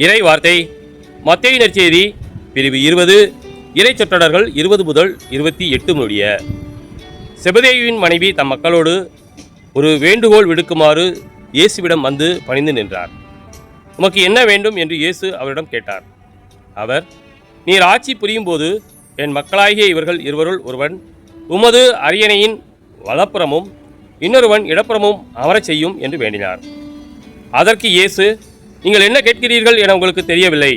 இறை வார்த்தை மத்தேயு நற்செய்தி பிரிவு 20 இறை சொற்றொடர்கள் 20 முதல் 28 முடிய. செபதேயுவின் மனைவி தம் மக்களோடு ஒரு வேண்டுகோள் விடுக்குமாறு இயேசுவிடம் வந்து பணிந்து நின்றார். உமக்கு என்ன வேண்டும் என்று இயேசு அவரிடம் கேட்டார். அவர், நீர் ஆட்சி புரியும் போது என் மக்களாகிய இவர்கள் இருவருள் ஒருவன் உமது அரியணையின் வலப்புறமும் இன்னொருவன் இடப்புறமும் அமரச் செய்யும் என்று வேண்டினார். அதற்கு இயேசு, நீங்கள் என்ன கேட்கிறீர்கள் என உங்களுக்கு தெரியவில்லை.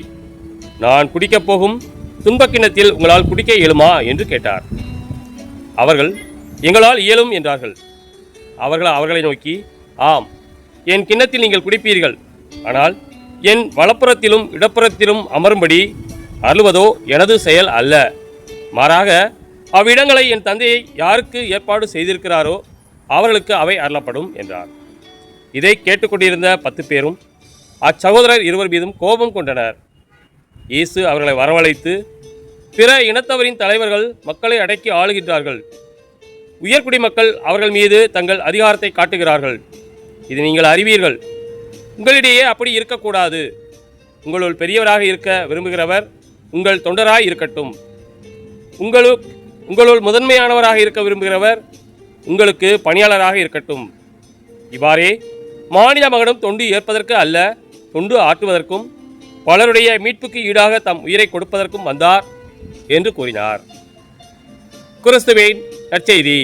நான் குடிக்கப் போகும் துன்பக்கிண்ணத்தில் உங்களால் குடிக்க இயலுமா என்று கேட்டார். அவர்கள், எங்களால் இயலும் என்றார்கள். அவர்களை நோக்கி, ஆம், என் கிண்ணத்தில் நீங்கள் குடிப்பீர்கள். ஆனால் என் வலப்புறத்திலும் இடப்புறத்திலும் அமரும்படி அருள்வதோ எனது செயல் அல்ல. மாறாக அவ்விடங்களை என் தந்தையை யாருக்கு ஏற்பாடு செய்திருக்கிறாரோ அவர்களுக்கு அவை அருளப்படும் என்றார். இதை கேட்டுக்கொண்டிருந்த 10 பேரும் அச்சகோதரர் இருவர் மீதும் கோபம் கொண்டனர். இயேசு அவர்களை வரவழைத்து, பிற இனத்தவரின் தலைவர்கள் மக்களை அடக்கி ஆளுகின்றார்கள். உயர்குடி மக்கள் அவர்கள் மீது தங்கள் அதிகாரத்தை காட்டுகிறார்கள். இது நீங்கள் அறிவீர்கள். உங்களிடையே அப்படி இருக்கக்கூடாது. உங்களுள் பெரியவராக இருக்க விரும்புகிறவர் உங்கள் தொண்டராய் இருக்கட்டும். உங்களுள் முதன்மையானவராக இருக்க விரும்புகிறவர் உங்களுக்கு பணியாளராக இருக்கட்டும். இவ்வாறே மானிட மகனும் தொண்டு ஏற்பதற்கு அல்ல, தொண்டு ஆற்றுவதற்கும் பலருடைய மீட்புக்கு ஈடாக தம் உயிரை கொடுப்பதற்கும் வந்தார் என்று கூறினார். கிறிஸ்துவின் நற்செய்தி.